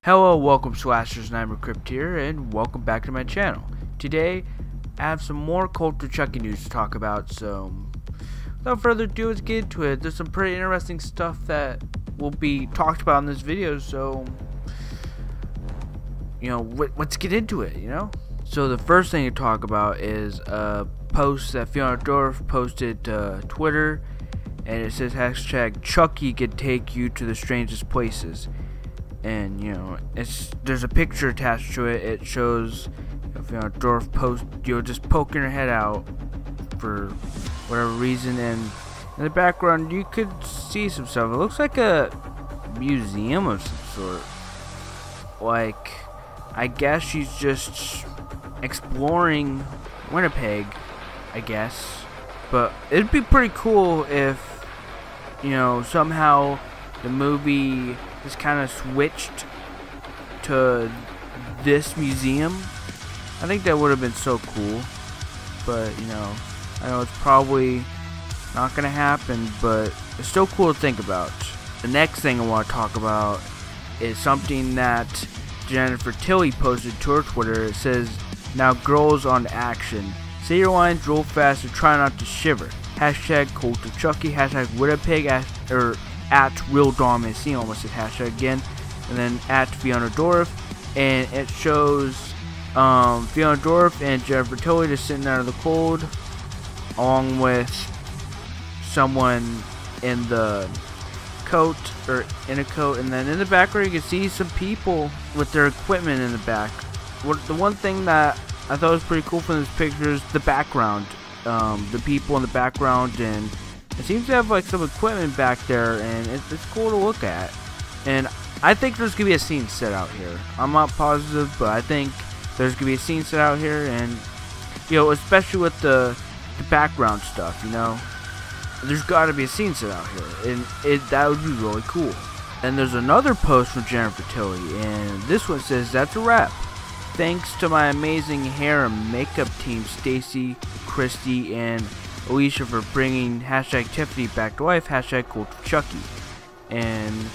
Hello, welcome Slashers, and I'm Crypt here, and welcome back to my channel. Today, I have some more culture Chucky news to talk about, so without further ado, let's get into it. There's some pretty interesting stuff that will be talked about in this video, so, let's get into it, So the first thing to talk about is a post that Fiona Dorff posted to Twitter, and it says hashtag Chucky could take you to the strangest places. And there's a picture attached to it. It shows Dorff just poking her head out for whatever reason, and in the background you could see some stuff. It looks like a museum of some sort. Like, I guess she's just exploring Winnipeg, I guess. But it'd be pretty cool if somehow the movie just kind of switched to this museum. I think that would have been so cool, but I know it's probably not gonna happen, but it's still cool to think about. The next thing I want to talk about is something that Jennifer TILLY posted to her Twitter. It says, "Now girls on action. Say your lines real fast and try not to shiver. Hashtag Cult of Chucky, hashtag Winnipeg, at Real Dominancy," almost said hashtag again, and then at Fiona Dorff, and it shows Fiona Dorff and Jennifer TILLY just sitting out of the cold, along with someone in the coat, or in a coat, and then in the background you can see some people with their equipment in the back. The one thing that I thought was pretty cool from this picture is the background, the people in the background, and it seems to have like some equipment back there, and it's cool to look at. And I think there's gonna be a scene set out here. I'm not positive, but I think there's gonna be a scene set out here, and especially with the background stuff, there's got to be a scene set out here, and that would be really cool. And there's another post from Jennifer TILLY, and this one says, "That's a wrap. Thanks to my amazing hair and makeup team, Stacy, Christy, and Alicia, for bringing hashtag Tiffany back to life, hashtag Cult of Chucky." And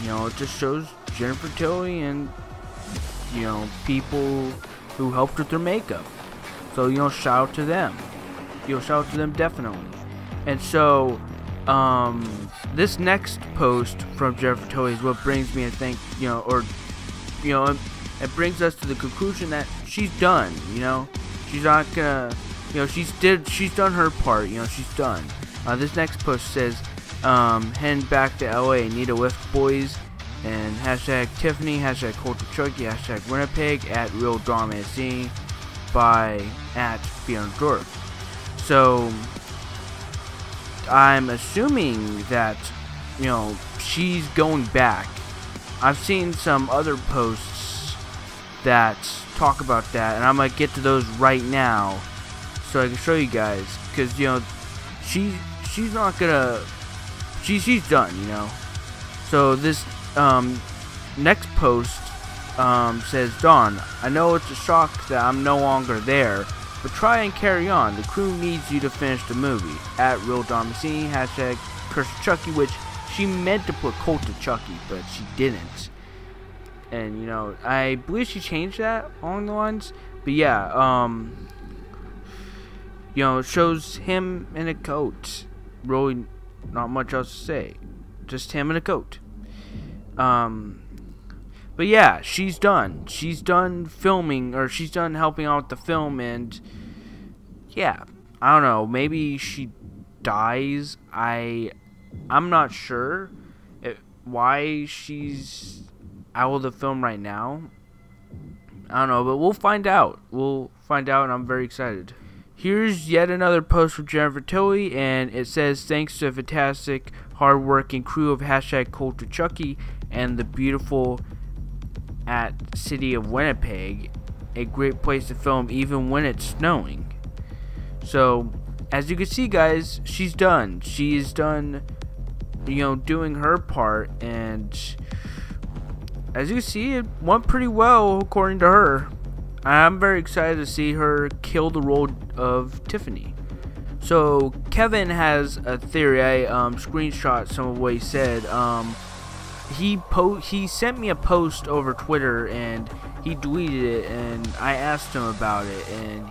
it just shows Jennifer TILLY and people who helped with their makeup. So shout out to them. Shout out to them definitely. And so this next post from Jennifer TILLY is what brings me to think, it brings us to the conclusion that she's done. She's not gonna, she's done her part. She's done. This next post says, heading back to LA, need a lift, boys, and hashtag Tiffany, hashtag Cult of Chucky, hashtag Winnipeg, at Real Dominancy, by at Fiona Dorff. So I'm assuming that she's going back. I've seen some other posts that talk about that, and I'm gonna get to those right now so I can show you guys, because she's not gonna, she's done. So this next post says, "Dawn, I know it's a shock that I'm no longer there, but try and carry on. The crew needs you to finish the movie. At Real Dominancy, hashtag Curse of Chucky," which she meant to put Cult of Chucky, but she didn't. And I believe she changed that along the lines. But yeah, it shows him in a coat. Really, not much else to say. Just him in a coat. But yeah, she's done. She's done filming, or she's done helping out with the film, and yeah, I don't know. Maybe she dies. I'm not sure why she's out of the film right now. I don't know, but we'll find out. We'll find out, and I'm very excited. Here's yet another post from Jennifer TILLY, and it says, "Thanks to a fantastic, hard-working crew of hashtag Cult of Chucky and the beautiful at city of Winnipeg, a great place to film even when it's snowing." So, as you can see, guys, she's done. She's done, doing her part, and as you see, it went pretty well according to her. I'm very excited to see her kill the role of Tiffany. So Kevin has a theory. I screenshot some of what he said. He sent me a post over Twitter and he deleted it, and I asked him about it, and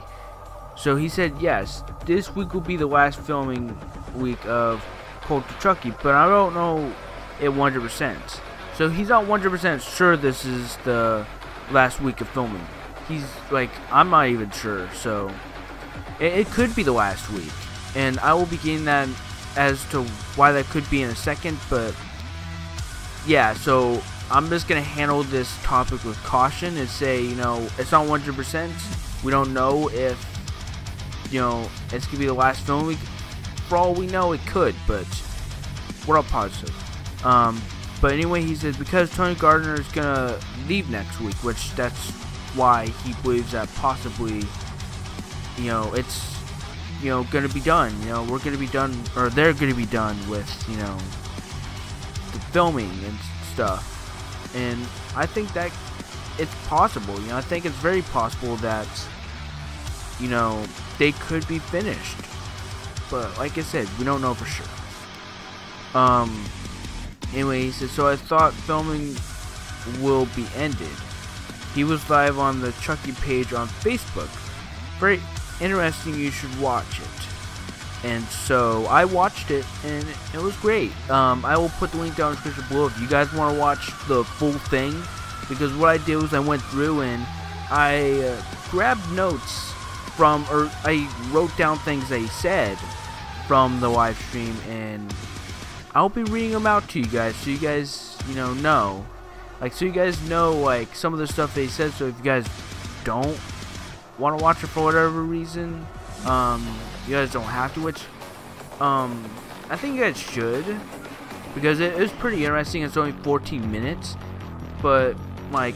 so he said yes, this week will be the last filming week of Cult of Chucky, but I don't know it 100%. So he's not 100% sure this is the last week of filming. He's like, I'm not even sure, so it could be the last week, and I will be getting that as to why that could be in a second, but yeah, so I'm just going to handle this topic with caution and say, you know, it's not 100%. We don't know if, you know, it's going to be the last film week. For all we know, it could, but we're all positive. But anyway, he says because Tony Gardner is going to leave next week, which that's why he believes that possibly, you know, it's, you know, going to be done. You know, we're going to be done, or they're going to be done with, you know, the filming and stuff. And I think that it's possible, you know, I think it's very possible that, you know, they could be finished, but like I said, we don't know for sure. Anyway, he says, so I thought filming will be ended. He was live on the Chucky page on Facebook. Very interesting, you should watch it. And so I watched it, and it was great. I will put the link down in the description below if you guys want to watch the full thing. Because what I did was I went through and I grabbed notes from, or I wrote down things they said from the live stream, and I'll be reading them out to you guys, so you guys, you know, like, so you guys know, like, some of the stuff they said. So if you guys don't want to watch it for whatever reason, you guys don't have to, which I think you guys should, because it is pretty interesting. It's only 14 minutes, but like,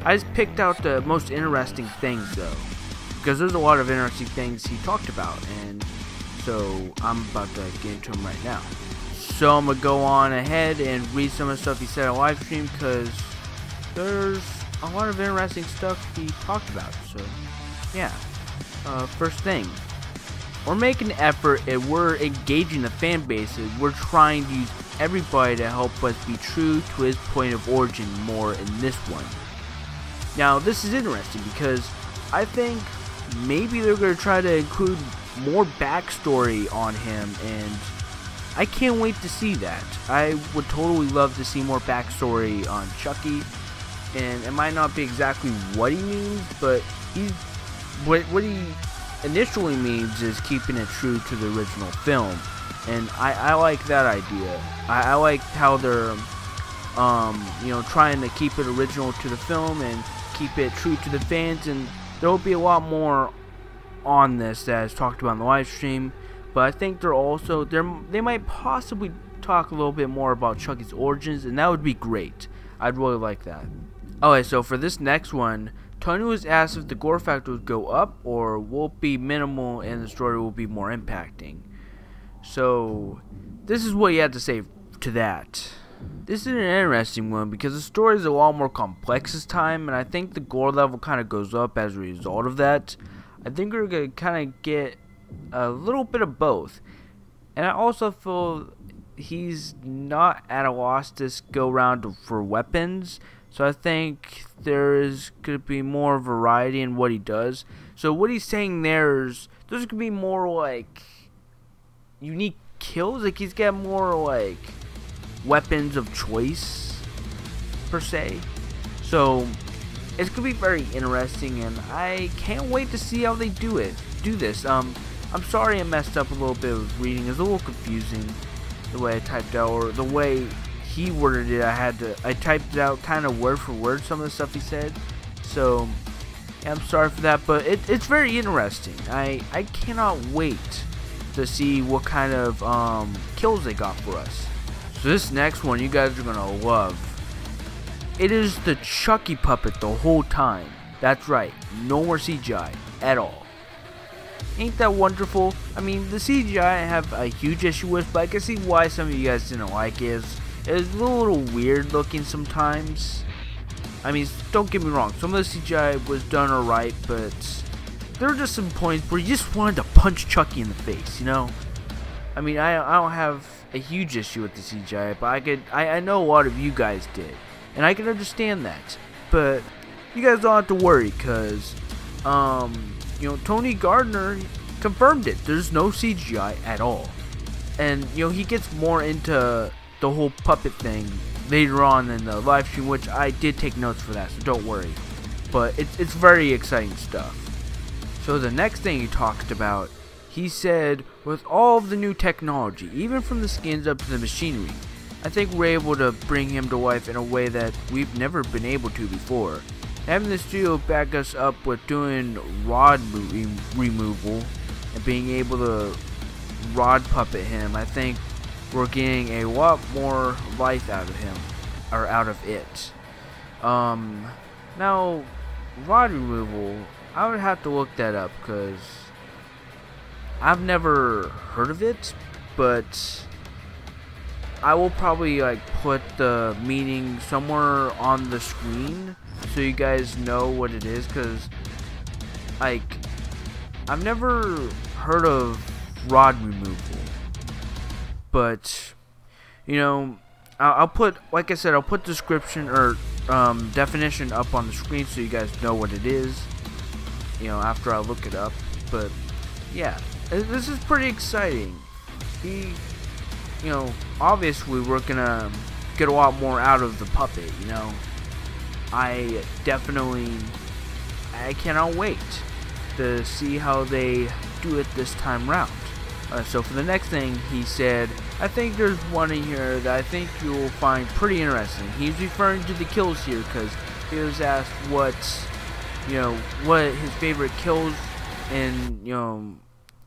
I just picked out the most interesting things though, because there's a lot of interesting things he talked about, and so I'm about to get into them right now. So I'm gonna go on ahead and read some of the stuff he said on live stream, because there's a lot of interesting stuff he talked about. So yeah, first thing, we're making an effort and we're engaging the fan base. We're trying to use everybody to help us be true to his point of origin more in this one. Now this is interesting because I think maybe they're going to try to include more backstory on him, and I can't wait to see that. I would totally love to see more backstory on Chucky, and it might not be exactly what he means, but what he initially means is keeping it true to the original film, and I like that idea. I like how they're you know, trying to keep it original to the film and keep it true to the fans, and there will be a lot more on this that is talked about in the live stream. But I think they might possibly talk a little bit more about Chucky's origins, and that would be great. I'd really like that. Okay, so for this next one, Tony was asked if the gore factor would go up or will it be minimal and the story will be more impacting. So this is what he had to say to that. This is an interesting one because the story is a lot more complex this time, and I think the gore level kind of goes up as a result of that. I think we're going to kind of get a little bit of both, and I also feel he's not at a loss this go round for weapons, so I think there is going to be more variety in what he does. So what he's saying there's going to be more like unique kills, like he's got more like weapons of choice per se, so it's gonna be very interesting, and I can't wait to see how they do this. I'm sorry I messed up a little bit with reading. It's a little confusing the way I typed out, or the way he worded it. I typed it out kind of word for word, some of the stuff he said, so yeah, I'm sorry for that, but it's very interesting. I cannot wait to see what kind of kills they got for us. So this next one you guys are gonna love. It is the Chucky puppet the whole time. That's right, no more CGI at all. Ain't that wonderful? I mean, the CGI I have a huge issue with, but I can see why some of you guys didn't like it. It's a little weird looking sometimes. I mean, don't get me wrong, some of the CGI was done alright, but there were just some points where you just wanted to punch Chucky in the face, you know? I mean, I don't have a huge issue with the CGI, but I know a lot of you guys did, and I can understand that. But you guys don't have to worry, because, you know, Tony Gardner confirmed it. There's no CGI at all. And, you know, he gets more into the whole puppet thing later on in the live stream, which I did take notes for that, so don't worry. But it's very exciting stuff. So the next thing he talked about, he said, with all of the new technology, even from the skins up to the machinery, I think we're able to bring him to life in a way that we've never been able to before. Having the studio back us up with doing rod removal and being able to rod puppet him, I think we're getting a lot more life out of him, or out of it. Now, rod removal, I would have to look that up because I've never heard of it, but I will probably like put the meaning somewhere on the screen so you guys know what it is, because like I've never heard of rod removal, but you know, I'll put, like I said, I'll put description or definition up on the screen so you guys know what it is, you know, after I look it up. But yeah, this is pretty exciting. You know, obviously we're gonna get a lot more out of the puppet, you know. I cannot wait to see how they do it this time round. So for the next thing, he said, I think there's one in here that I think you'll find pretty interesting. He's referring to the kills here because he was asked what his favorite kills in, you know,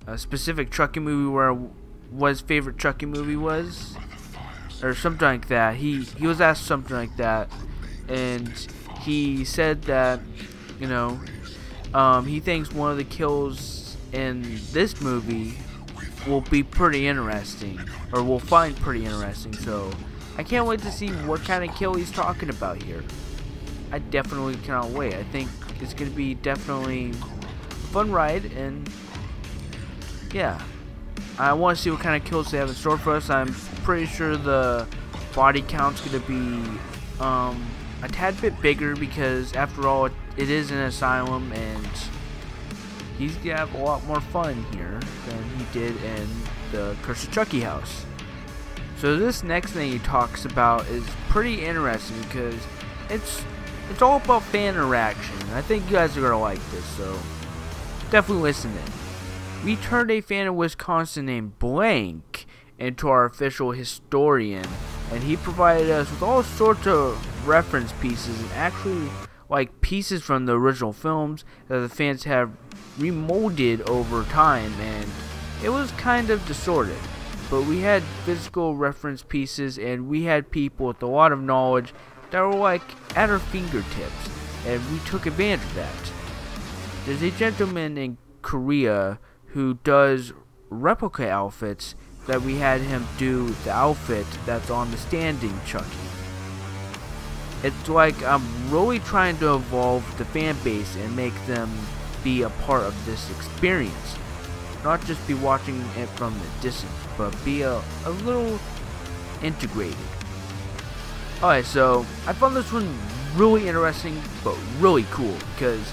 a specific Chucky movie, where what his favorite Chucky movie was, or something like that. He was asked something like that, and he said that, you know, he thinks one of the kills in this movie will be pretty interesting, or we'll find pretty interesting. So I can't wait to see what kind of kill he's talking about here. I definitely cannot wait. I think it's gonna be definitely a fun ride, and yeah, I want to see what kind of kills they have in store for us. I'm pretty sure the body count's gonna be a tad bit bigger, because after all, it is an asylum, and he's gonna have a lot more fun here than he did in the Curse of Chucky house. So this next thing he talks about is pretty interesting, because it's all about fan interaction. I think you guys are gonna like this, so definitely listen in. We turned a fan in Wisconsin named Blank into our official historian, and he provided us with all sorts of reference pieces, and actually like pieces from the original films that the fans have remolded over time, and it was kind of distorted. But we had physical reference pieces, and we had people with a lot of knowledge that were like at our fingertips, and we took advantage of that. There's a gentleman in Korea who does replica outfits that we had him do the outfit that's on the standing Chucky. It's like I'm really trying to evolve the fan base and make them be a part of this experience. Not just be watching it from the distance, but be a little integrated. Alright, so I found this one really interesting, but really cool, because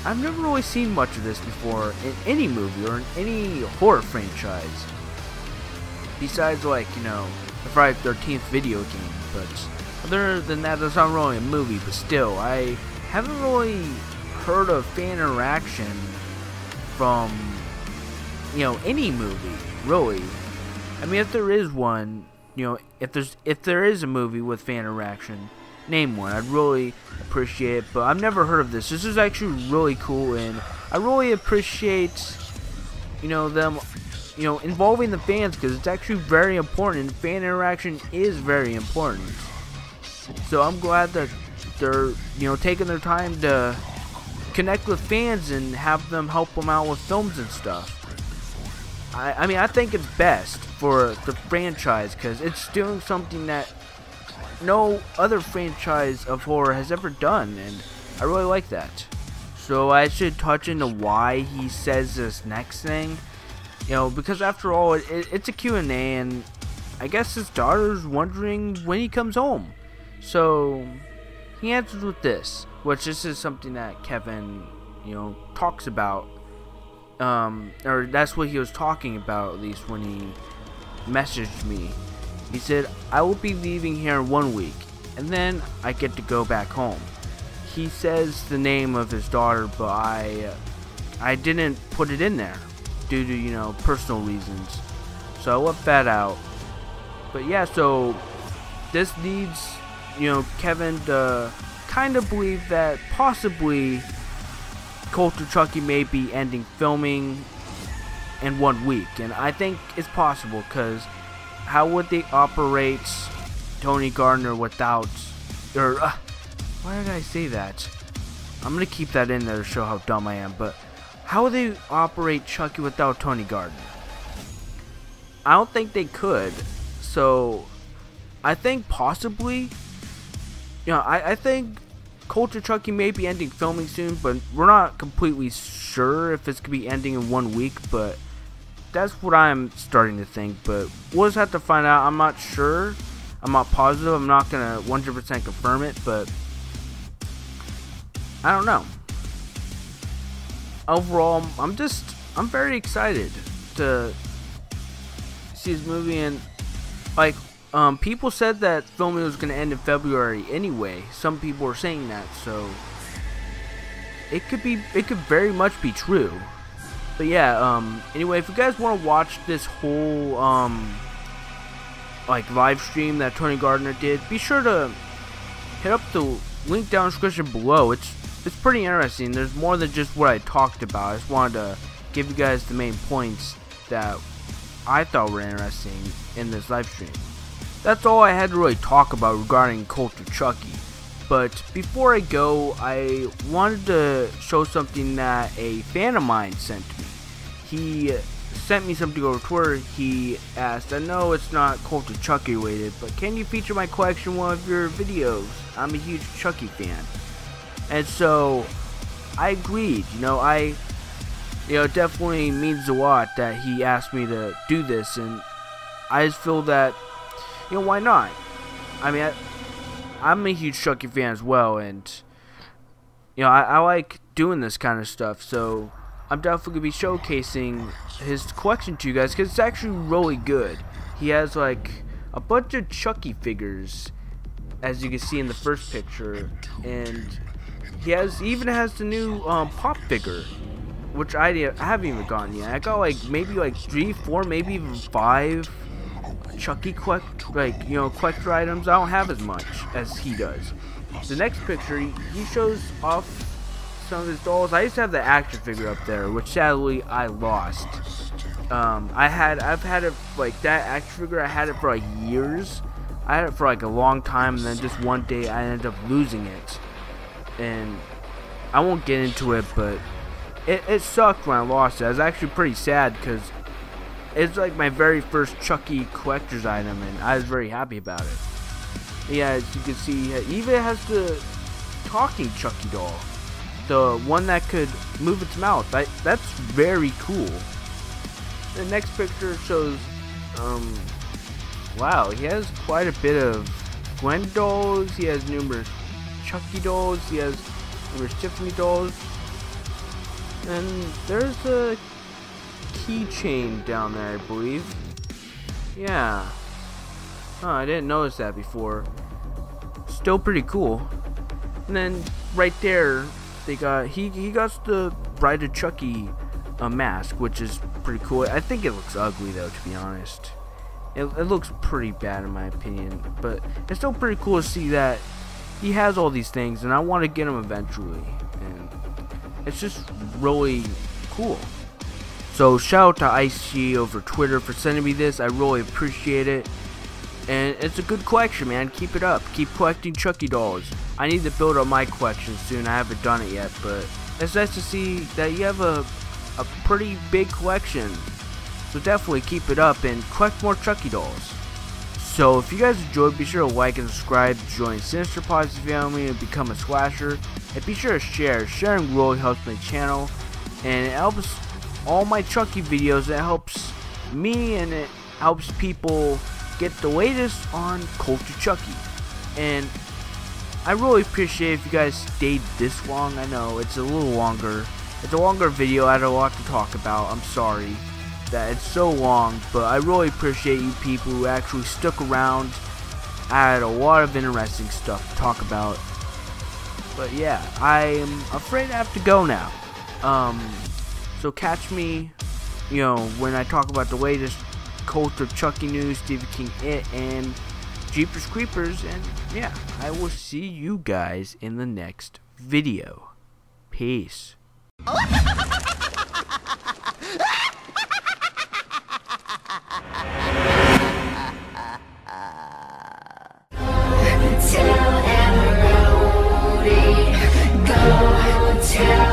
I've never really seen much of this before in any movie or in any horror franchise. Besides, like, you know, the Friday the 13th video game. But other than that, that's not really a movie. But still, I haven't really heard of fan interaction from, you know, any movie, really. I mean, if there is one, you know, if there is a movie with fan interaction, name one. I'd really appreciate it, but I've never heard of this. This is actually really cool, and I really appreciate, you know, them, you know, involving the fans, because it's actually very important. Fan interaction is very important. So I'm glad that they're, you know, taking their time to connect with fans and have them help them out with films and stuff. I mean, I think it's best for the franchise, because it's doing something that no other franchise of horror has ever done, and I really like that. So I should touch into why he says this next thing, because after all, it's a Q&A, and I guess his daughter's wondering when he comes home. So he answers with this, which this is something that Kevin, talks about, or that's what he was talking about, at least when he messaged me. He said, "I will be leaving here in 1 week, and then I get to go back home." He says the name of his daughter, but I didn't put it in there due to, personal reasons. So I left that out. But yeah, so this leads, Kevin to kind of believe that possibly Culture Chucky may be ending filming in 1 week. And I think it's possible, because how would they operate Tony Gardner without, or why did I say that? I'm gonna keep that in there to show how dumb I am. But how would they operate Chucky without Tony Gardner? I don't think they could. So I think possibly, I think Culture Chucky may be ending filming soon, but we're not completely sure if it's gonna be ending in 1 week. But that's what I'm starting to think, but we'll just have to find out. I'm not sure. I'm not positive. I'm not gonna 100% confirm it, but I don't know. Overall, I'm very excited to see this movie, and people said that filming was gonna end in February anyway. Some people were saying that, so it could very much be true. But yeah, anyway, if you guys want to watch this whole live stream that Tony Gardner did, be sure to hit up the link down in the description below. It's pretty interesting. There's more than just what I talked about. I just wanted to give you guys the main points that I thought were interesting in this live stream. That's all I had to really talk about regarding Culture Chucky. But before I go, I wanted to show something that a fan of mine sent me. He sent me something over Twitter. He asked, "I know it's not Culture Chucky related, but can you feature my collection in one of your videos? I'm a huge Chucky fan." And so I agreed. It definitely means a lot that he asked me to do this, and I just feel that, why not? I mean, I'm a huge Chucky fan as well, and I like doing this kind of stuff, so I'm definitely gonna be showcasing his collection to you guys, because it's actually really good. He has a bunch of Chucky figures, as you can see in the first picture, and he even has the new pop figure, which I haven't even gotten yet. I got maybe 3, 4, maybe even 5 Chucky collector items. I don't have as much as he does. The next picture, he shows off some of his dolls. I used to have the action figure up there, which sadly I lost. I've had it that action figure. I had it for years. I had it for a long time, and then just one day I ended up losing it. And I won't get into it, but it sucked when I lost it. I was actually pretty sad, because it's my very first Chucky collector's item, and I was very happy about it. Yeah, as you can see, it even has the talking Chucky doll, the one that could move its mouth. That's very cool. The next picture shows, wow, he has quite a bit of Gwen dolls. He has numerous Chucky dolls. He has numerous Tiffany dolls. And there's a keychain down there, I believe. Yeah. Oh, I didn't notice that before. Still pretty cool. And then right there, they got he got the Bride of Chucky mask, which is pretty cool. I think it looks ugly though, to be honest. It looks pretty bad in my opinion, but it's still pretty cool to see that he has all these things, and I want to get them eventually. And it's just really cool. So shout out to IC over Twitter for sending me this. I really appreciate it. And it's a good collection, man. Keep it up. Keep collecting Chucky dolls. I need to build up my collection soon. I haven't done it yet, but it's nice to see that you have a pretty big collection. So definitely keep it up and collect more Chucky dolls. So if you guys enjoyed, be sure to like and subscribe, join Sinister Posse family, and become a slasher. And be sure to share. Sharing really helps my channel, and it helps all my Chucky videos. It helps me, and it helps people get the latest on Culture Chucky. And I really appreciate if you guys stayed this long. I know it's a little longer. It's a longer video. I had a lot to talk about. I'm sorry that it's so long, but I really appreciate you people who actually stuck around. I had a lot of interesting stuff to talk about. But yeah, I am afraid I have to go now. So catch me, you know, when I talk about the latest Cult of Chucky news, Stephen King It, and Jeepers Creepers. And yeah, I will see you guys in the next video. Peace. Tell everybody, go tell